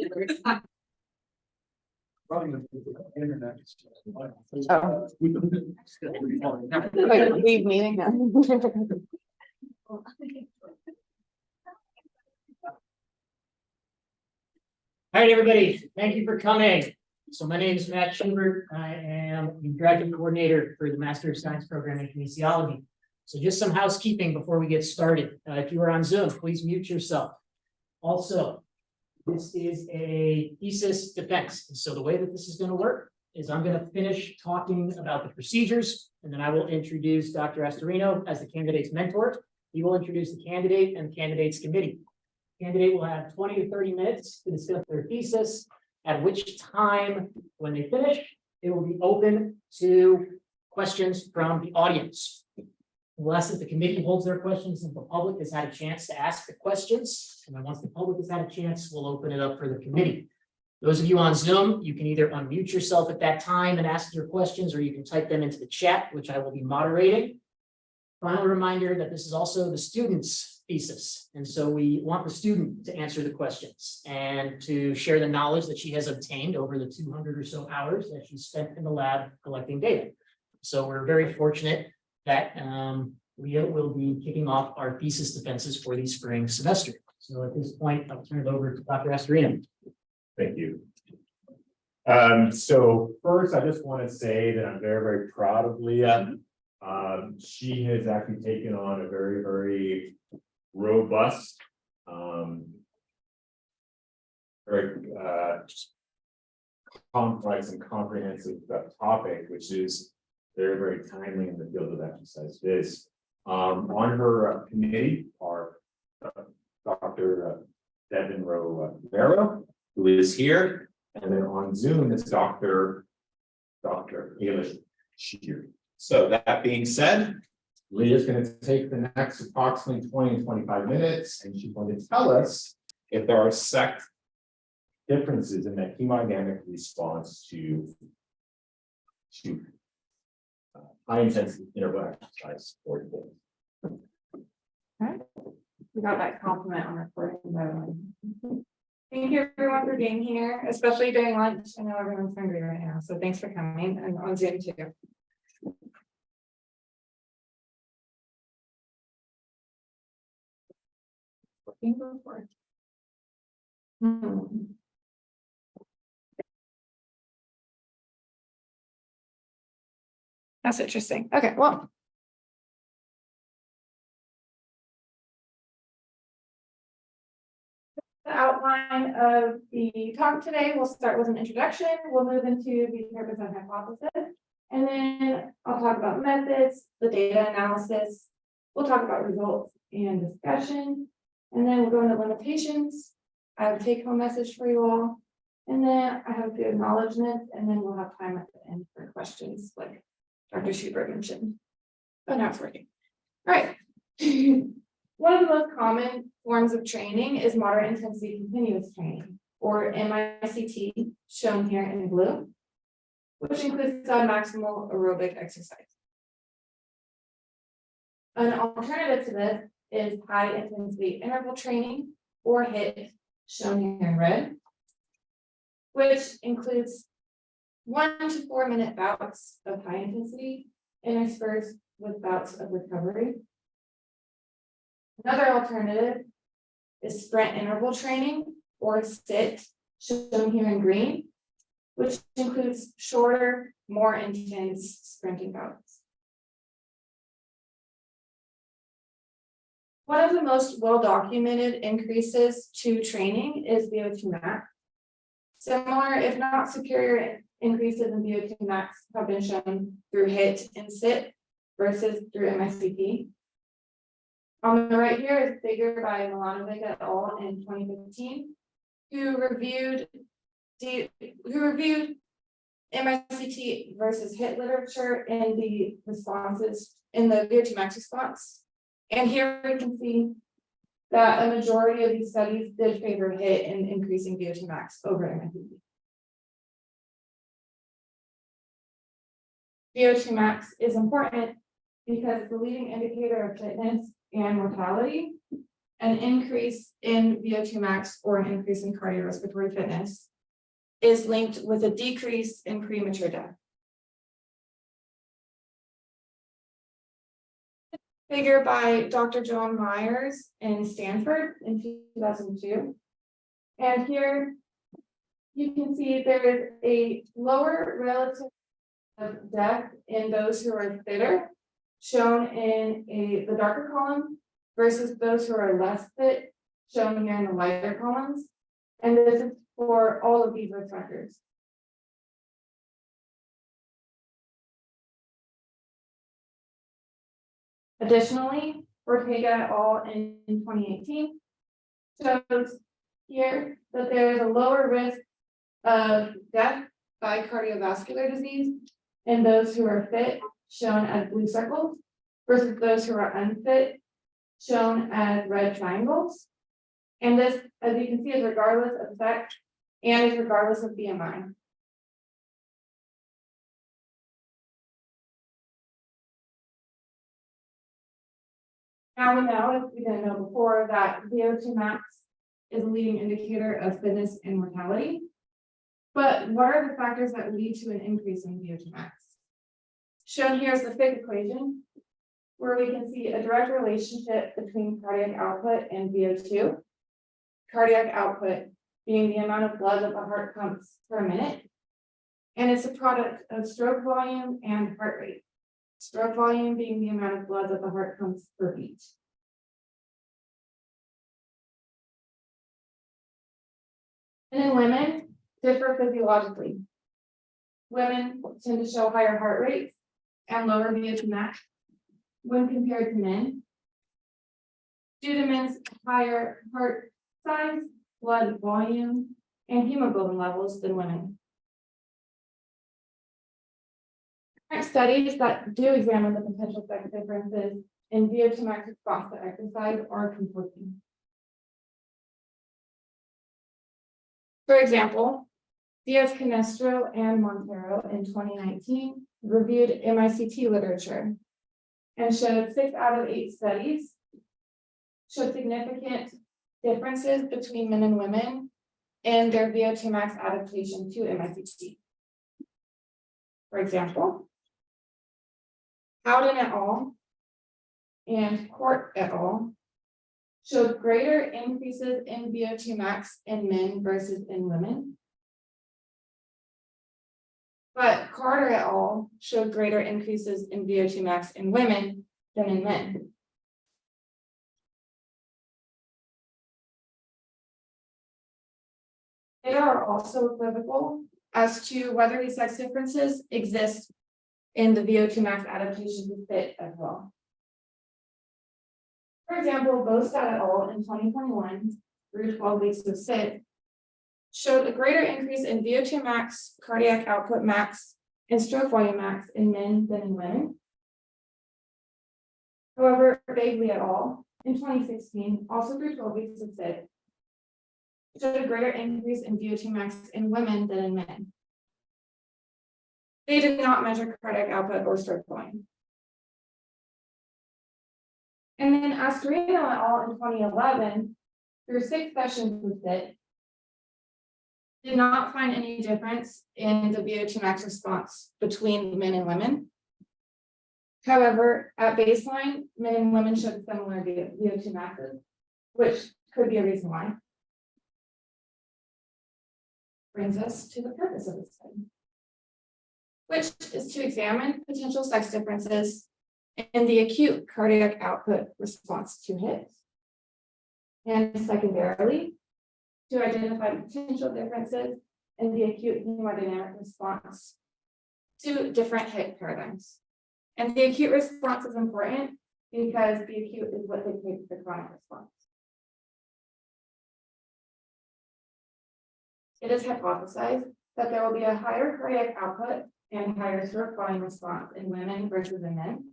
Oh. Like, leave meeting now. All right, everybody, thank you for coming. So my name is Matt Schubert. I am the graduate coordinator for the Master of Science program in kinesiology. So just some housekeeping before we get started. If you are on Zoom, please mute yourself. Also, this is a thesis defense. And so the way that this is going to work is I'm going to finish talking about the procedures, and then I will introduce Dr. Astorino as the candidate's mentor. He will introduce the candidate and the candidate's committee. Candidate will have 20 to 30 minutes to discuss their thesis, at which time, when they finish, it will be open to questions from the audience. We'll ask that the committee holds their questions and the public has had a chance to ask the questions. And then once the public has had a chance, we'll open it up for the committee. Those of you on Zoom, you can either unmute yourself at that time and ask your questions, or you can type them into the chat, which I will be moderating. Final reminder that this is also the student's thesis. And so we want the student to answer the questions and to share the knowledge that she has obtained over the 200 or so hours that she spent in the lab collecting data. So we're very fortunate that Leah will be kicking off our thesis defenses for the spring semester. So at this point, I'll turn it over to Dr. Astorino. Thank you. So first, I just want to say that I'm very, very proud of Leah. She has actually taken on a very, very robust, very complex and comprehensive topic, which is very, very timely in the field of exercise phys. On her committee are Dr. Devan Romero, who is here, and then on Zoom is Dr. Ailish Sheard. So that being said, Leah is going to take the next approximately 20 to 25 minutes, and she's going to tell us if there are sect differences in that hemodynamic response to high intensity interval exercise for days. Okay. We got that compliment on recording, by the way. Thank you everyone for being here, especially during lunch. I know everyone's hungry right now, so thanks for coming, and on Zoom too. That's interesting. Okay, well. The outline of the talk today, we'll start with an introduction. We'll move into the purpose and hypothesis. And then I'll talk about methods, the data analysis. We'll talk about results and discussion. And then we'll go into limitations. I have a take-home message for you all. And then I have a few acknowledgements, and then we'll have time at the end for questions like Dr. Schubert mentioned. Oh, now it's working. All right. One of the most common forms of training is moderate intensity continuous training, or MICT, shown here in blue, which includes maximal aerobic exercise. An alternative to this is high intensity interval training, or HIIT, shown here in red, which includes 1 to 4 minute bouts of high intensity interspersed with bouts of recovery. Another alternative is sprint interval training, or SIT, shown here in green, which includes shorter, more intense sprinting bouts. One of the most well-documented increases to training is VO2 max. Similar, if not superior, increases in VO2 max have been shown through HIIT and SIT versus through MICT. On the right here is a figure by Milanovic et al. In 2015, who reviewed MICT versus HIIT literature and the responses in the VO2 max response. And here we can see that a majority of these studies did favor HIIT in increasing VO2 max over MICT. VO2 max is important because it's the leading indicator of fitness and mortality, an increase in VO2 max or an increase in cardiorespiratory fitness is linked with a decrease in premature death. Figure by Dr. Joan Myers in Stanford in 2002. And here you can see there is a lower relative of death in those who are fitter, shown in the darker column, versus those who are less fit, shown here in the lighter columns. And this is for all of these risk factors. Additionally, Ortega et al. In 2018 shows here that there is a lower risk of death by cardiovascular disease in those who are fit, shown as blue circles, versus those who are unfit, shown as red triangles. And this, as you can see, is regardless of sex and is regardless of BMI. Now we know, if we didn't know before, that VO2 max is a leading indicator of fitness and mortality. But what are the factors that lead to an increase in VO2 max? Shown here is the Fick equation, where we can see a direct relationship between cardiac output and VO2. Cardiac output being the amount of blood that the heart pumps per minute. And it's a product of stroke volume and heart rate. Stroke volume being the amount of blood that the heart pumps per beat. And in women, differ physiologically. Women tend to show higher heart rates and lower VO2 max when compared to men, due to men's higher heart size, blood volume, and hemoglobin levels than women. Current studies that do examine the potential sex differences in VO2 max response to exercise are conflicting. For example, Diaz-Canestro and Montero in 2019 reviewed MICT literature and showed 6 out of 8 studies showed significant differences between men and women in their VO2 max adaptation to MICT. For example, Howden et al. And Court et al. Showed greater increases in VO2 max in men versus in women. But Carter et al. Showed greater increases in VO2 max in women than in men. They are also equivocal as to whether these sex differences exist in the VO2 max adaptation to fit as well. For example, Bostad et al. In 2021, through 12 weeks of sit, showed a greater increase in VO2 max, cardiac output max, and stroke volume max in men than in women. However, Bagley et al. In 2016, also through 12 weeks of sit, showed a greater increase in VO2 max in women than in men. They did not measure cardiac output or stroke volume. And then Astorino et al. In 2011, through 6 sessions with it, did not find any difference in the VO2 max response between men and women. However, at baseline, men and women showed similar VO2 maxes, which could be a reason why. Brings us to the purpose of this study, which is to examine potential sex differences in the acute cardiac output response to hits. And secondarily, to identify potential differences in the acute hemodynamic response to different hit paradigms. And the acute response is important because the acute is what dictates the chronic response. It is hypothesized that there will be a higher cardiac output and higher stroke volume response in women versus in men.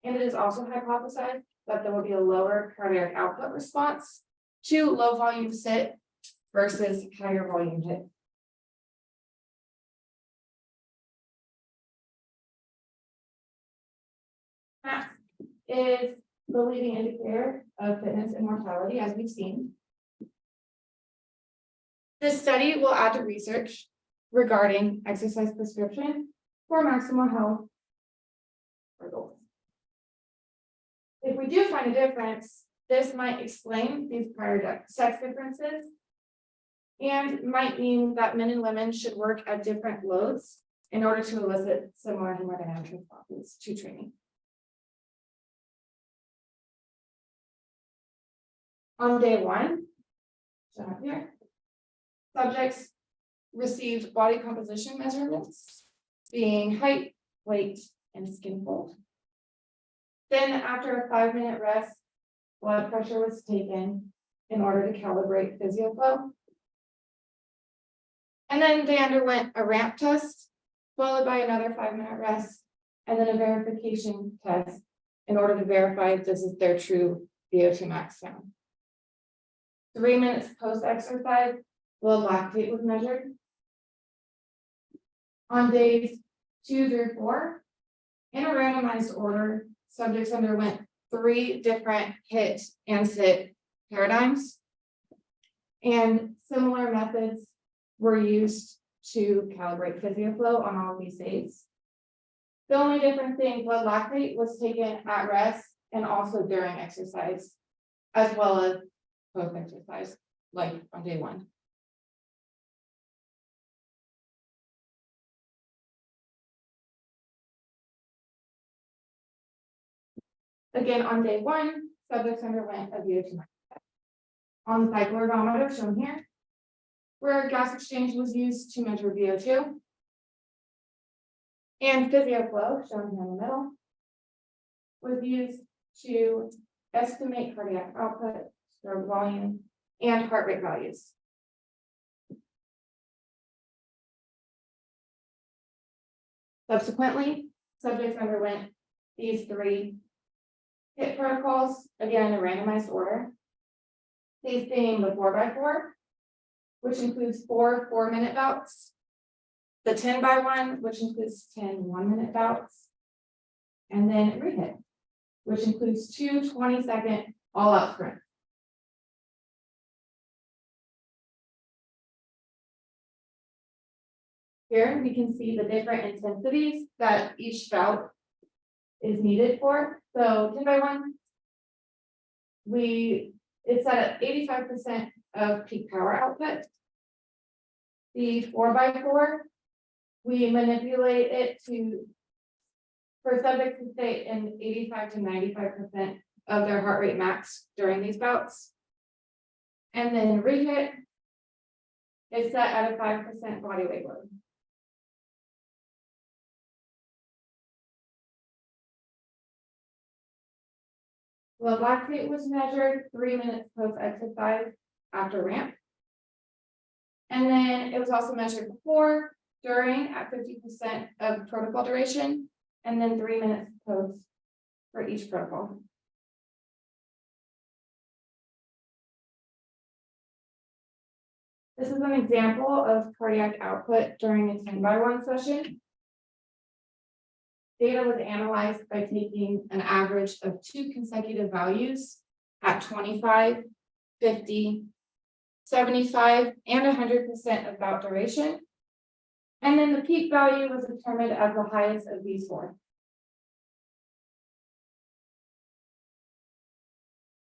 And it is also hypothesized that there will be a lower cardiac output response to low volume sit versus higher volume hit. Max is the leading indicator of fitness and mortality, as we've seen. This study will add to research regarding exercise prescription for maximal health goals. If we do find a difference, this might explain these prior sex differences and might mean that men and women should work at different loads in order to elicit similar hemodynamic responses to training. On day one, so here, subjects received body composition measurements, being height, weight, and skin fold. Then after a 5-minute rest, blood pressure was taken in order to calibrate physio flow. And then they underwent a ramp test, followed by another 5-minute rest, and then a verification test in order to verify if this is their true VO2 max count. 3 minutes post-exercise, blood lactate was measured. On days 2 through 4, in a randomized order, subjects underwent 3 different HIIT and sit paradigms, and similar methods were used to calibrate physio flow on all of these days. The only different thing, blood lactate was taken at rest and also during exercise, as well as post-exercise, like on day 1. Again, on day 1, subjects underwent a VO2 max test. On the cycle ergometer shown here, where gas exchange was used to measure VO2, and physio flow, shown here in the middle, was used to estimate cardiac output, stroke volume, and heart rate values. Subsequently, subjects underwent these 3 HIIT protocols, again in a randomized order. These being the 4x4, which includes 4 4-minute bouts, the 10x1, which includes 10 1-minute bouts, and then re-HIIT, which includes 2 20-second all-out sprints. Here we can see the different intensities that each bout is needed for. So 10x1, it's set at 85% of peak power output. The 4x4, we manipulate it for subjects to stay in 85 to 95% of their heart rate max during these bouts. And then re-HIIT is set at a 5% body weight load. Blood lactate was measured 3 minutes post-exercise after ramp. And then it was also measured before, during at 50% of protocol duration, and then 3 minutes post for each protocol. This is an example of cardiac output during a 10x1 session. Data was analyzed by taking an average of 2 consecutive values at 25, 50, 75, and 100% of bout duration. And then the peak value was determined as the highest of these 4.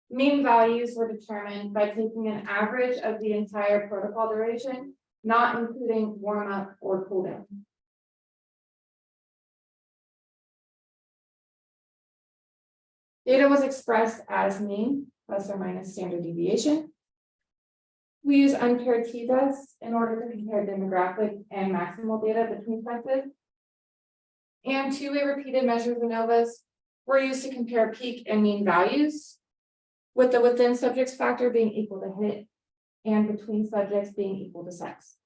Mean values were determined by taking an average of the entire protocol duration, not including warm-up or cool-down. Data was expressed as mean, plus or minus standard deviation. We use unpaired t-tests in order to compare demographic and maximal data between sexes. And 2-way repeated measures ANOVAs were used to compare peak and mean values, with the within subjects factor being equal to HIIT and between subjects being equal to sex.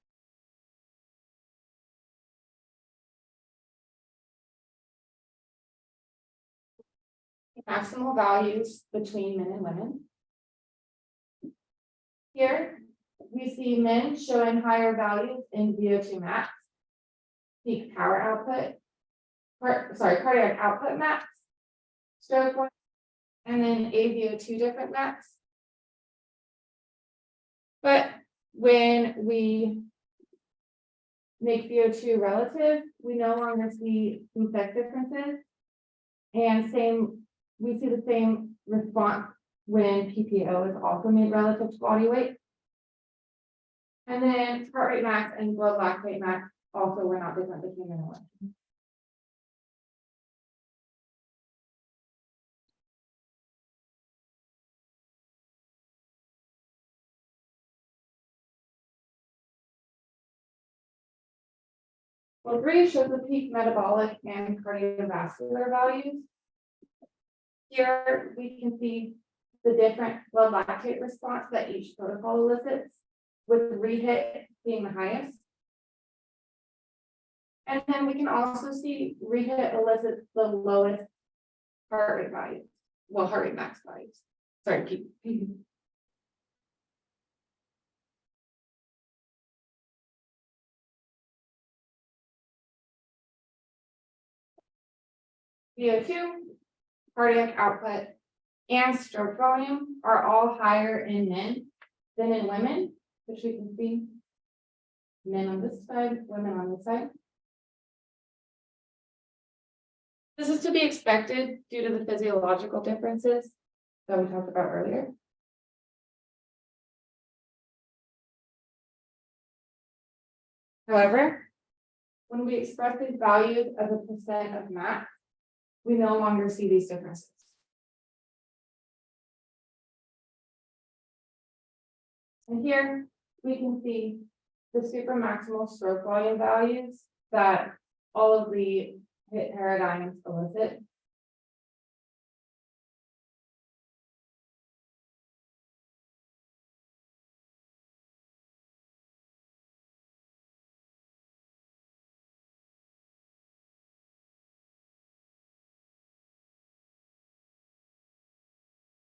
Maximal values between men and women. Here, we see men showing higher values in VO2 max, peak power output, cardiac output max, stroke volume, and then AVO2 different max. But when we make VO2 relative, we no longer see effect differences. And we see the same response when PPO is also made relative to body weight. And then heart rate max and blood lactate max also were not different between men and women. Well, 3 shows the peak metabolic and cardiovascular values. Here we can see the different blood lactate response that each protocol elicits, with rehit being the highest. And then we can also see rehit elicits the lowest heart rate values, well, heart rate max values. Sorry, VO2, cardiac output, and stroke volume are all higher in men than in women, which we can see men on this side, women on this side. This is to be expected due to the physiological differences that we talked about earlier. However, when we express these values as a percent of max, we no longer see these differences. And here we can see the supramaximal stroke volume values that all of the HIT paradigms elicit.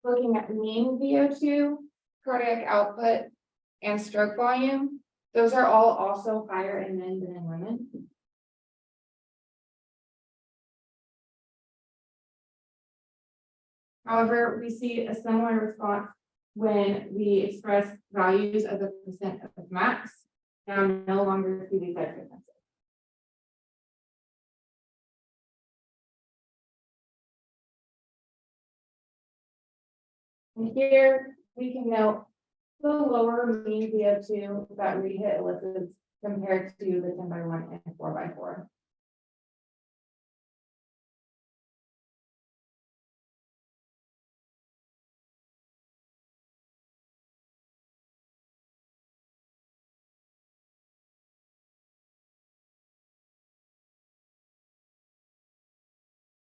Looking at mean VO2, cardiac output, and stroke volume, those are all also higher in men than in women. However, we see a similar response when we express values as a percent of max. Now no longer see these differences. And here we can note the lower mean VO2 that rehit elicits compared to the 10x1 and 4x4.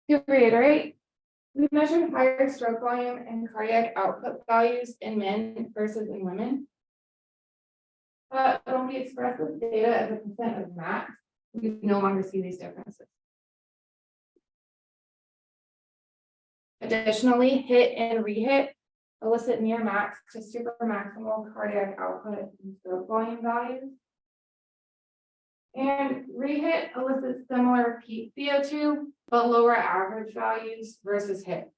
To reiterate, we measured higher stroke volume and cardiac output values in men versus in women. But when we express this data as a percent of max, we no longer see these differences. Additionally, HIT and rehit elicit near max to supramaximal cardiac output and stroke volume values. And rehit elicits similar peak VO2, but lower average values versus HIT.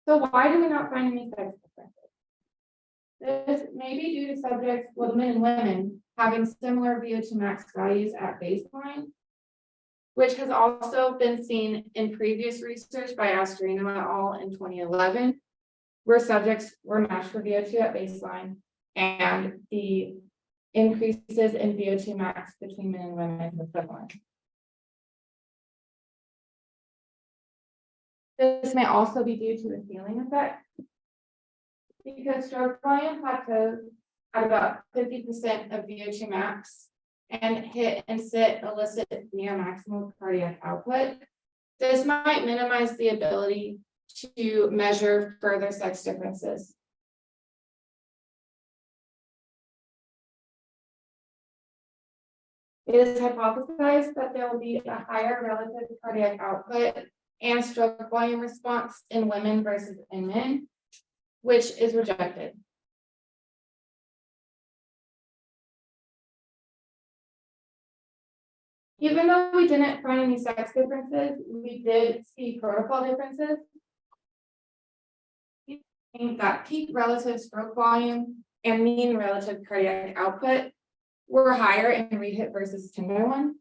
So why do we not find any sex differences? This may be due to subjects, well, men and women, having similar VO2 max values at baseline, which has also been seen in previous research by Astorino et al. In 2011, where subjects were matched for VO2 at baseline, and the increases in VO2 max between men and women were equivalent. This may also be due to a ceiling effect, because stroke volume plateaus at about 50% of VO2 max, and HIT and SIT elicit near maximal cardiac output. This might minimize the ability to measure further sex differences. It is hypothesized that there will be a higher relative cardiac output and stroke volume response in women versus in men, which is rejected. Even though we didn't find any sex differences, we did see protocol differences. That peak relative stroke volume and mean relative cardiac output were higher in rehit versus 10:1.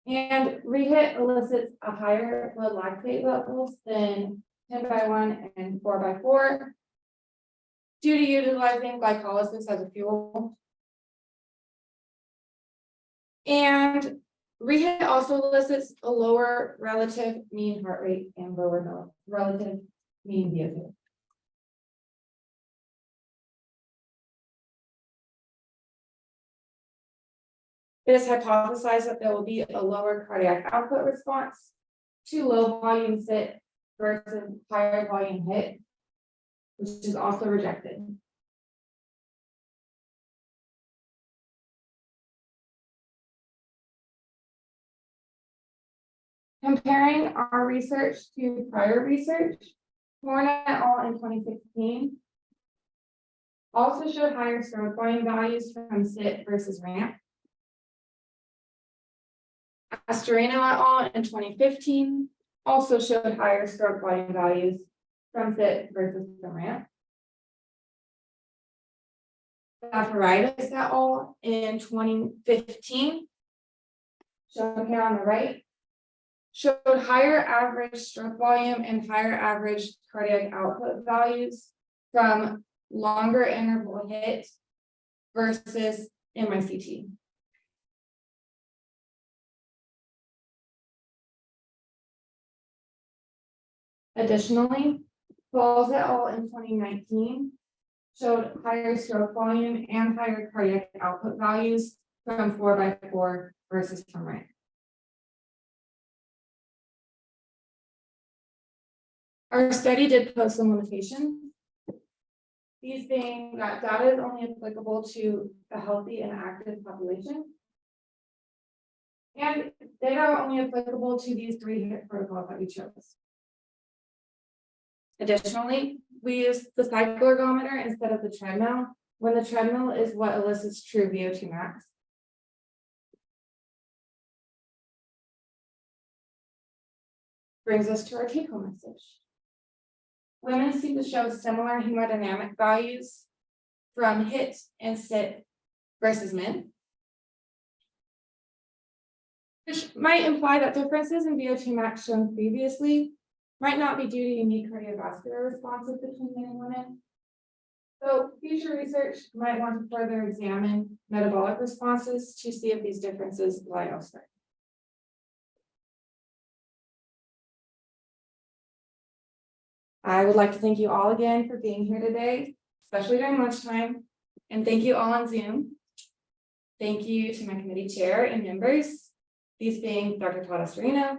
And rehit elicits a higher blood lactate levels than 10:1 and 4:4 due to utilizing glycolysis as a fuel. And rehit also elicits a lower relative mean heart rate and lower relative mean VO2. It is hypothesized that there will be a lower cardiac output response to low volume sit versus higher volume hit, which is also rejected. Comparing our research to prior research, Horn et al. In 2016 also showed higher stroke volume values from sit versus ramp. Astorino et al. In 2015 also showed higher stroke volume values from sit versus from ramp. Devan et al. In 2015, shown here on the right, showed higher average stroke volume and higher average cardiac output values from longer interval hit versus MICT. Additionally, Falls et al. In 2019 showed higher stroke volume and higher cardiac output values from 4x4 versus from ramp. Our study did pose some limitations. These being that data is only applicable to a healthy and active population. And data are only applicable to these 3 hit protocols that we chose. Additionally, we use the cycle ergometer instead of the treadmill, when the treadmill is what elicits true VO2 max. Brings us to our take-home message. Women seem to show similar hemodynamic values from hit and sit versus men, which might imply that differences in VO2 max shown previously might not be due to unique cardiovascular responses between men and women. So future research might want to further examine metabolic responses to see if these differences lie elsewhere. I would like to thank you all again for being here today, especially during lunchtime, and thank you all on Zoom. Thank you to my committee chair and members, these being Dr. Todd Astorino,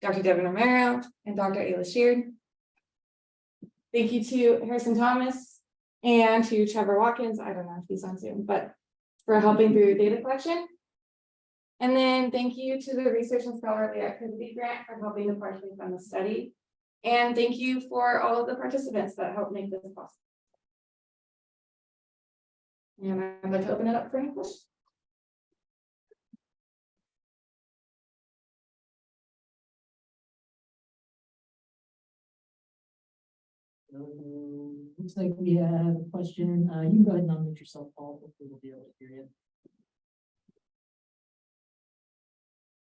Dr. Devan Romero, and Dr. Ailish Sheard. Thank you to Harrison Thomas and to Trevor Watkins, I don't know if he's on Zoom, but for helping through data collection. And then thank you to the Research and Scholarly Activity Grant for helping to partially fund the study. And thank you for all of the participants that helped make this possible. And I'd like to open it up for any questions. Looks like we have a question. You can go ahead and unmute yourself, Paul. Hopefully we'll be able to hear you.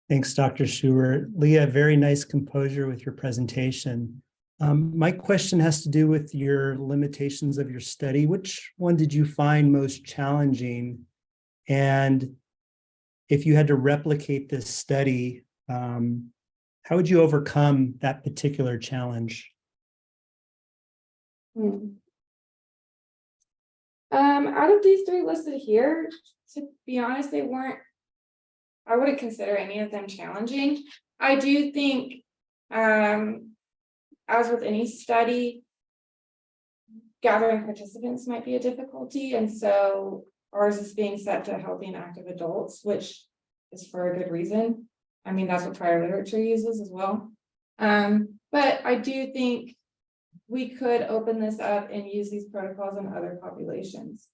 Thanks, Dr. Sheard. Leah, very nice composure with your presentation. My question has to do with your limitations of your study. Which one did you find most challenging? And if you had to replicate this study, how would you overcome that particular challenge? Out of these 3 listed here, to be honest, I wouldn't consider any of them challenging. I do think, as with any study, gathering participants might be a difficulty. And so ours is being set to healthy and active adults, which is for a good reason. I mean, that's what prior literature uses as well. But I do think we could open this up and use these protocols in other populations.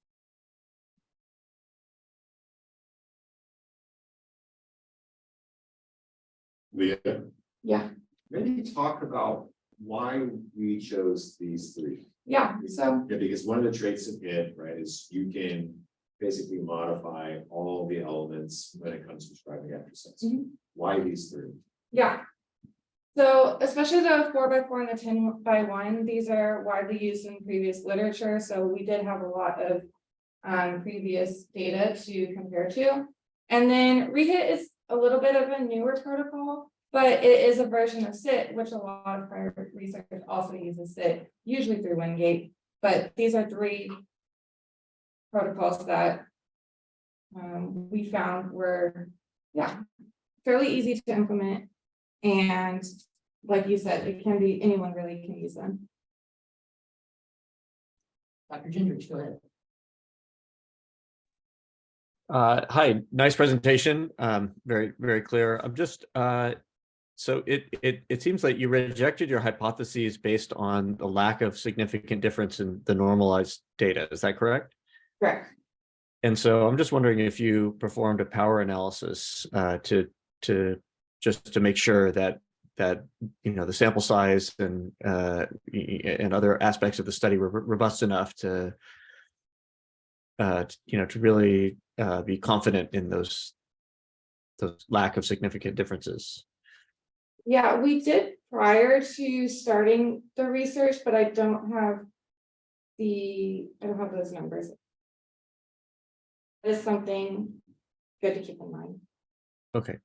Leah, Yeah, maybe talk about why we chose these three. yeah, so, Yeah, because one of the traits of it, right, is you can basically modify all the elements when it comes to prescribing exercise. Mhm. Why these three? yeah. So especially the 4x4 and the 10x1, these are widely used in previous literature, so we did have a lot of previous data to compare to. And then REHIT is a little bit of a newer protocol, but it is a version of SIT, which a lot of prior research also uses SIT, usually through Wingate. But these are three protocols that we found were, yeah, fairly easy to implement. And like you said, it can be, anyone really can use them. Dr. Gendrich, go ahead. Hi, nice presentation. Very, very clear. I'm just, so it seems like you rejected your hypotheses based on the lack of significant difference in the normalized data. Is that correct? Correct. And so I'm just wondering if you performed a power analysis to just to make sure that the sample size and other aspects of the study were robust enough to really be confident in those lack of significant differences. Yeah, we did prior to starting the research, but I don't have those numbers. It is something good to keep in mind. Okay.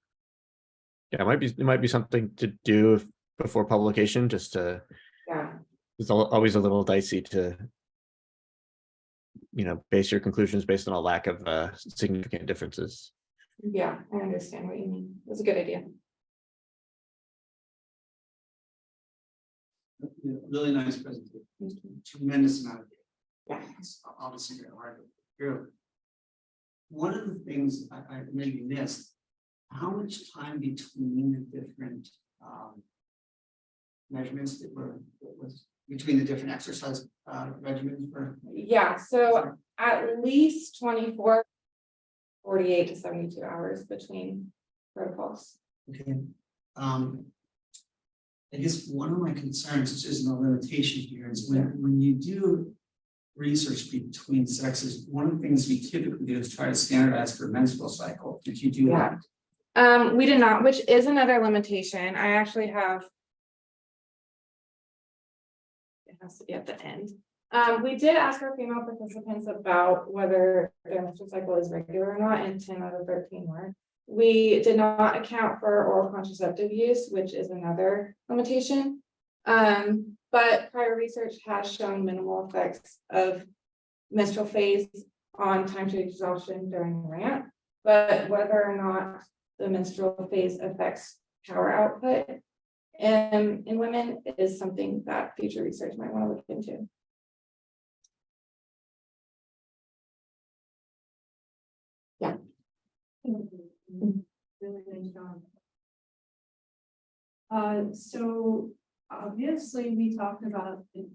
Yeah, it might be something to do before publication, just to, Yeah, it's always a little dicey to, base your conclusions based on a lack of significant differences. yeah, I understand what you mean. That's a good idea. Really nice presentation. Tremendous amount of data. It's obviously very hard to do. One of the things I maybe missed, how much time between the different measurements that was between the different exercise regimens were? Yeah, so at least 24, 48 to 72 hours between protocols. Okay. I guess one of my concerns, which isn't a limitation here, is when you do research between sexes, one of the things we typically do is try to standardize for menstrual cycle. Did you do that? We did not, which is another limitation. I actually have. It has to be at the end. We did ask our female participants about whether their menstrual cycle is regular or not, and 10 out of 13 were. We did not account for oral contraceptive use, which is another limitation. But prior research has shown minimal effects of menstrual phase on time to exhaustion during RAMP, but whether or not the menstrual phase affects power output in women is something that future research might want to look into. Yeah. Really nice job. So obviously we talked about the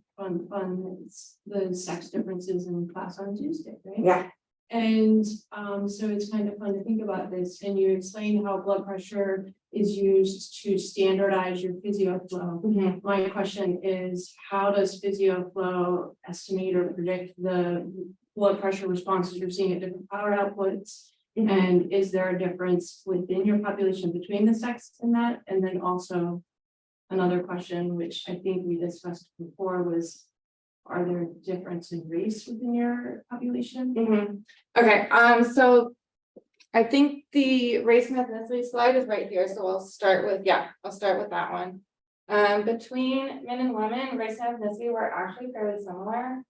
the sex differences in class on Tuesday, right? Yeah. And so it's kind of fun to think about this, and you explain how blood pressure is used to standardize your physio flow. Mhm. My question is, how does physio flow estimate or predict the blood pressure responses you're seeing at different power outputs? Mhm. And is there a difference within your population between the sex in that? And then also another question, which I think we discussed before, was, are there difference in race within your population? Mhm. Okay, so I think the race and ethnicity slide is right here, so I'll start with that one. Between men and women, race and ethnicity were actually fairly similar.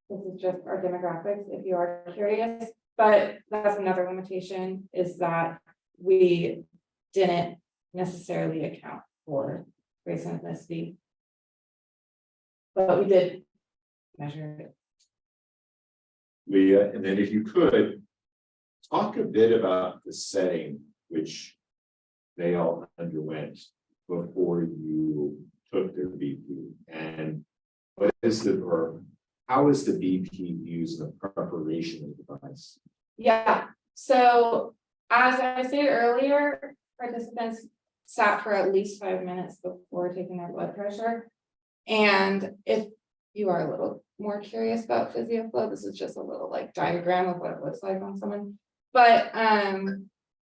This is just our demographics, if you are curious, but that's another limitation, is that we didn't necessarily account for race and ethnicity. But we did measure it. Leah, and then if you could, talk a bit about the setting which they all underwent before you took their BP, and what is or how is the BP used in the preparation of the device? Yeah, so as I stated earlier, participants sat for at least 5 minutes before taking their blood pressure. And if you are a little more curious about PhysioFlow, this is just a little like diagram of what it looks like on someone. But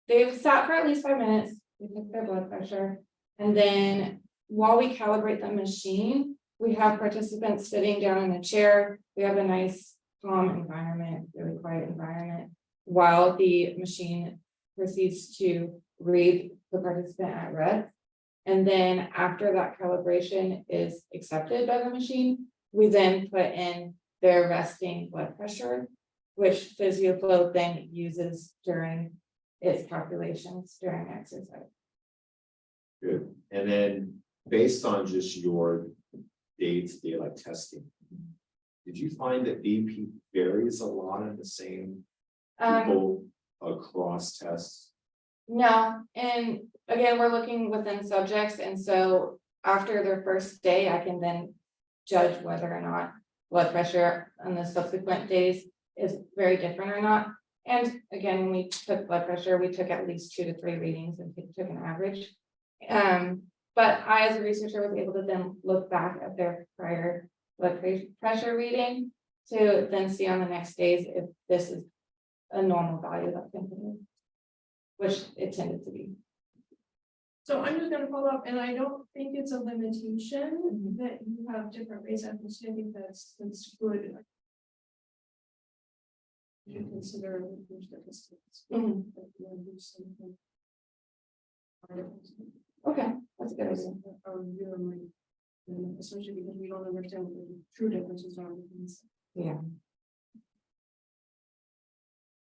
they've sat for at least 5 minutes, we took their blood pressure, and then while we calibrate the machine, we have participants sitting down in a chair. We have a nice calm environment, really quiet environment, while the machine proceeds to read the participant at rest. And then after that calibration is accepted by the machine, we then put in their resting blood pressure, which PhysioFlow then uses during its calculations during exercise. Good. And then based on just your day-to-day like testing, did you find that BP varies a lot in the same people across tests? No, and again, we're looking within subjects, and so after their first day, I can then judge whether or not blood pressure on the subsequent days is very different or not. And again, when we took blood pressure, we took at least 2 to 3 readings and took an average. But I, as a researcher, was able to then look back at their prior blood pressure reading to then see on the next days if this is a normal value that continues, which it tended to be. So I'm just gonna follow up, and I don't think it's a limitation that you have different race ethnicity. I think that's good. You consider your statistics. Mhm. Okay, that's a good idea. Especially because we don't understand what the true differences are. Yeah.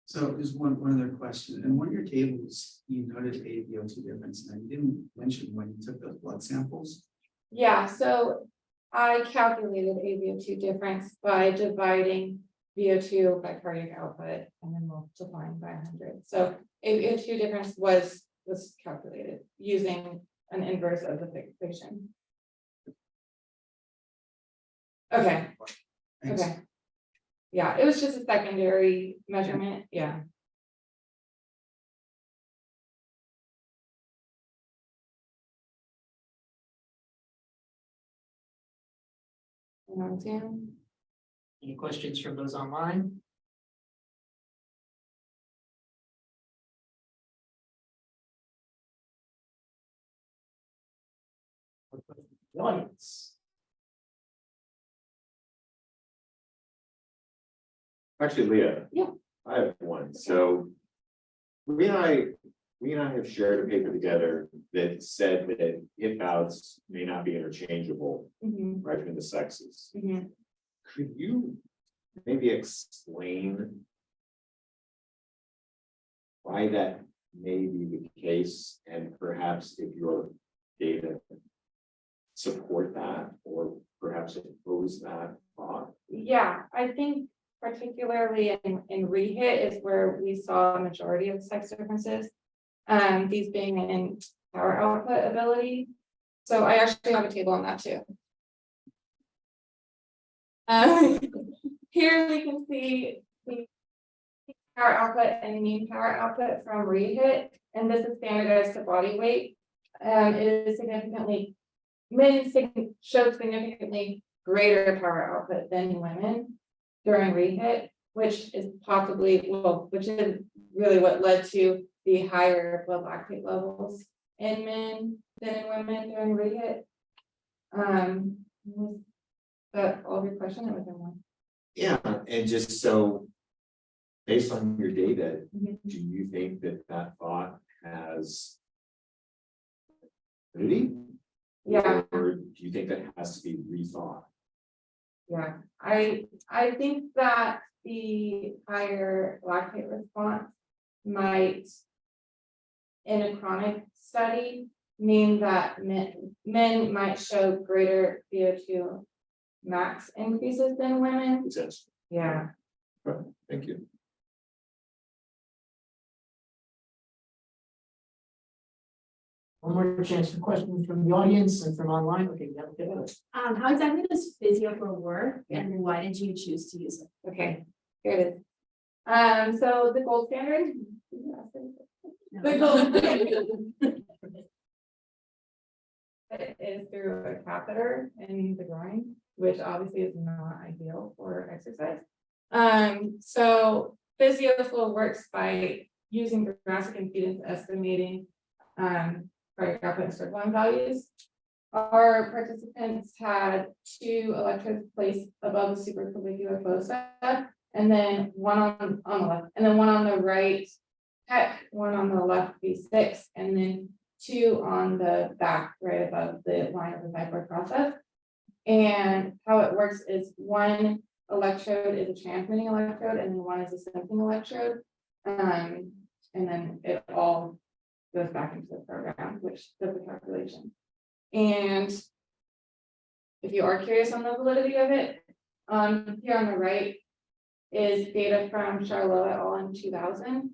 So there's one other question. In one of your tables, you noted AVO2 difference, and you didn't mention when you took those blood samples. Yeah, so I calculated AVO2 difference by dividing VO2 by cardiac output and then multiplying by 100. So AVO2 difference was calculated using an inverse of the equation. Okay, Thanks. okay. Yeah, it was just a secondary measurement, yeah. Any questions from those online? The audience. Actually, Leah. Yeah. I have one. So we and I have shared a paper together that said that hip outs may not be interchangeable Mhm, right between the sexes. mhm. Could you maybe explain why that may be the case, and perhaps if your data support that, or perhaps oppose that thought? Yeah, I think particularly in rehit is where we saw a majority of sex differences. These being in power output ability. So I actually have a table on that too. Here we can see the power output and mean power output from rehit, and this is standardized to body weight. It is significantly, men showed significantly greater power output than women during rehit, which is possibly, well, which is really what led to the higher blood lactate levels in men than in women during rehit. Was that all of your question? Or was there more? Yeah, and just so, based on your data, Mhm. do you think that that thought has validity? Yeah. Or do you think that has to be rethought? Yeah, I think that the higher lactate response might, in a chronic study, mean that men might show greater VO2 max increases than women. Makes sense. Yeah. Thank you. One more chance for questions from the audience and from online. Okay, yeah. How exactly does PhysioFlow work, and why did you choose to use it? Okay, here it is. So the gold standard. The gold it is through a catheter in the groin, which obviously is not ideal for exercise. So PhysioFlow works by using thoracic impedance estimating cardiac output and stroke volume values. Our participants had 2 electrodes placed above the supraclavicular fossa, and then one on the left, and then one on the right pec, one on the left V6, and then 2 on the back right above the line of the thyroid process. And how it works is one electrode is a transmitting electrode, and then one is a sensing electrode. And then it all goes back into the program, which does the calculation. And if you are curious on the validity of it, here on the right is data from Charlotte et al. In 2000,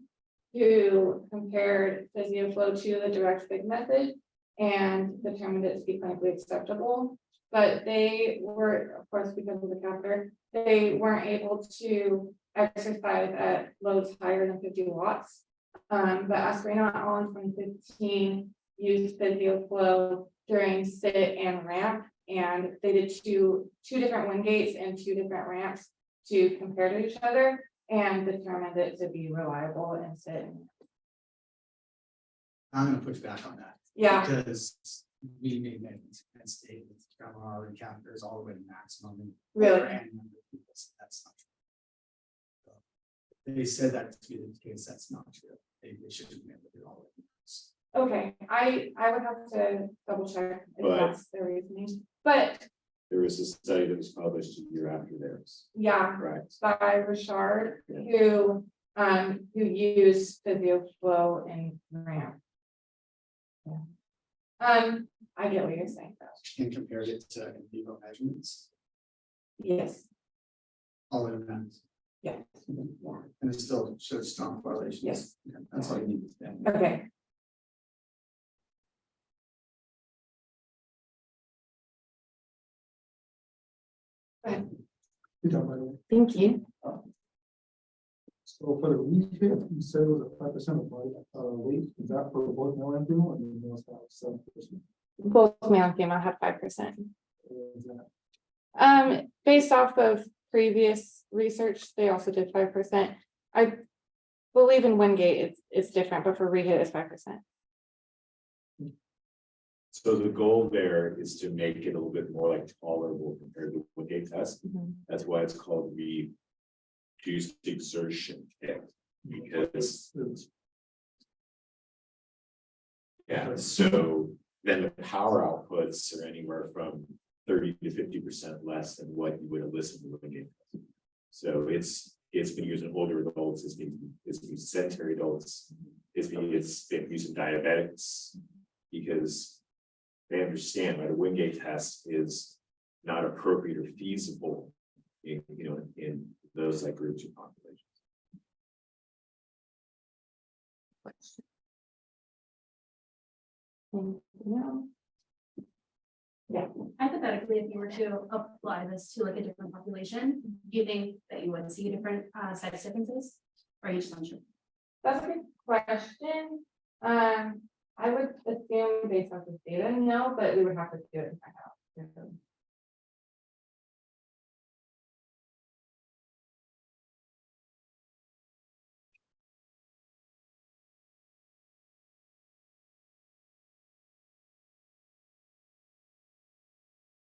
who compared PhysioFlow to the direct fig method and determined it to be clinically acceptable. But they were, of course, because of the catheter, they weren't able to exercise at loads higher than 50 watts. But Astorino et al. In 2015 used PhysioFlow during sit and ramp, and they did two different wind gates and 2 different ramps to compare to each other and determined it to be reliable in sit. I'm gonna push back on that. Yeah, Because we made measurements and state with camera and captors all the way to maximum. and Really? for any number of people, so that's not true. So, they said that to be the case, that's not true. They should have been able to do all of it. okay, I would have to double check if But- that's the reasoning, but There was a study that was published a year after theirs, yeah. correct? By Richard, Yeah. who used PhysioFlow and ramp. Yeah. I get what you're saying, though. And compared it to in vivo measurements, Yes, all of them. yeah, And it still shows strong correlations. Yes. Yeah, that's all you need to say. okay. Right, Good job, by the way. thank you. So for the refit, you said it was a 5% of body weight, is that for both male and female, or do males have 7%? Both male and female have 5%. Or is that- Based off of previous research, they also did 5%. I believe in Wingate, it's different, but for rehit, it's 5%. So the goal there is to make it a little bit more like tolerable compared to the Wingate test. That's why it's called reduced exertion test, because. Yeah, so then the power outputs are anywhere from 30 to 50% less than what you would have listened to the Wingate test. So it's been used in older adults, it's been used in sedentary adults, it's been used in diabetics, because they understand that a Wingate test is not appropriate or feasible in, in those like groups of populations. Yeah, Hypothetically, if you were to apply this to like a different population, do you think that you would see different size differences? Or are you just unsure? that's a good question. I would assume based off the data, no, but we would have to do it and find out.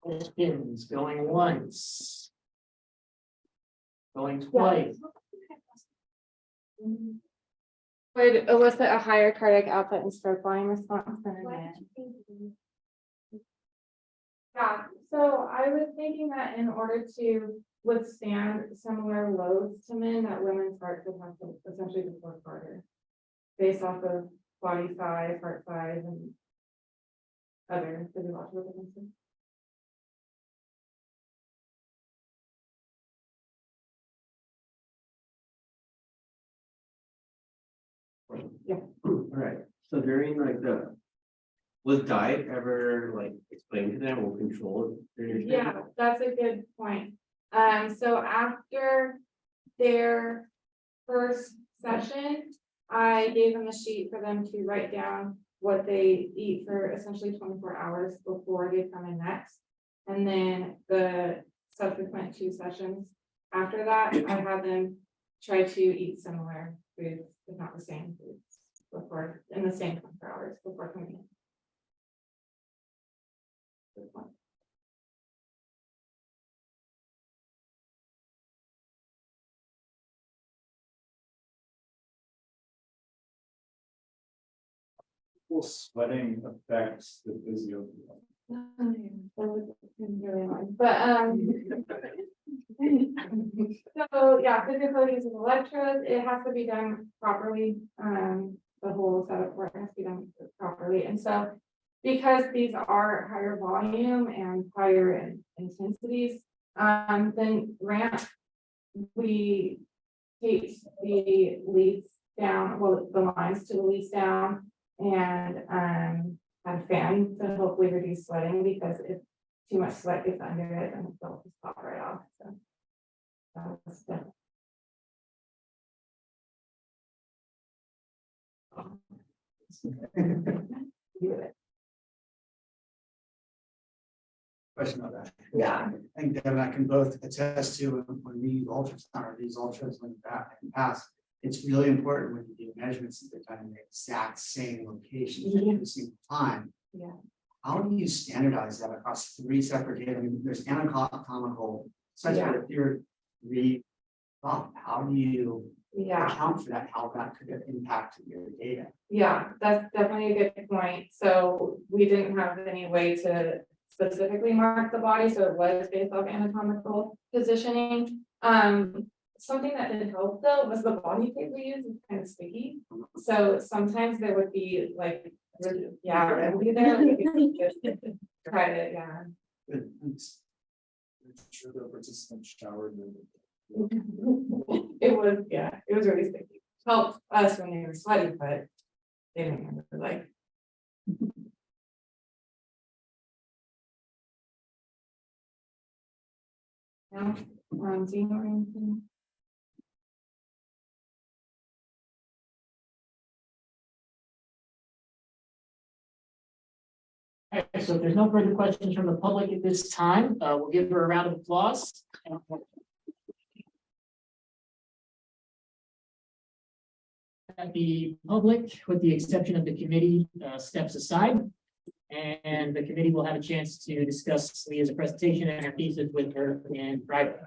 Questions going once. Going twice. Would elicit a higher cardiac output and stroke volume response than a man. Yeah, so I was thinking that in order to withstand similar loads to men, that women's hearts would have to essentially work harder. Based off of body size, heart size, and other physiological differences. All right, so during like was diet ever like explained to them or controlled? during your Yeah, training? that's a good point. So after their first session, I gave them a sheet for them to write down what they eat for essentially 24 hours before they come in next. And then the subsequent 2 sessions after that, I have them try to eat similar foods, if not the same foods, before, in the same 24 hours before coming in. Will sweating affects the physio? That was really annoying, but so yeah, physical use of electrodes, it has to be done properly. The whole setup work has to be done properly, and so because these are higher volume and higher intensities, then ramp, we take the leads down, well, the lines to the leads down, and have a fan to hopefully reduce sweating, because if too much sweat gets under it, then it'll just pop right off. So that's definitely. Do it. Question on that. Yeah. I think Devin and I can both attest to when we use ultrasound or these ultras when back in the past, it's really important when you do measurements that they're done in the exact same location every single time. Yeah. How do you standardize that across 3 separate data? I mean, there's anatomical, such Yeah. that if you're how do you Yeah. account for that, how that could impact your data? Yeah, that's definitely a good point. So we didn't have any way to specifically mark the body, so it was based off anatomical positioning. Something that did help though was the body tape we used is kind of sticky. So sometimes there would be like, residue there. Like you could just try to, yeah. Sure the participants showered. It was, yeah, it was really sticky. Helped us when they were sweaty, but they didn't remember, like. No, do you know anything? All right, so if there's no further questions from the public at this time, we'll give her a round of applause. And the public, with the exception of the committee, steps aside. And the committee will have a chance to discuss Leah's presentation and her thesis with her in private.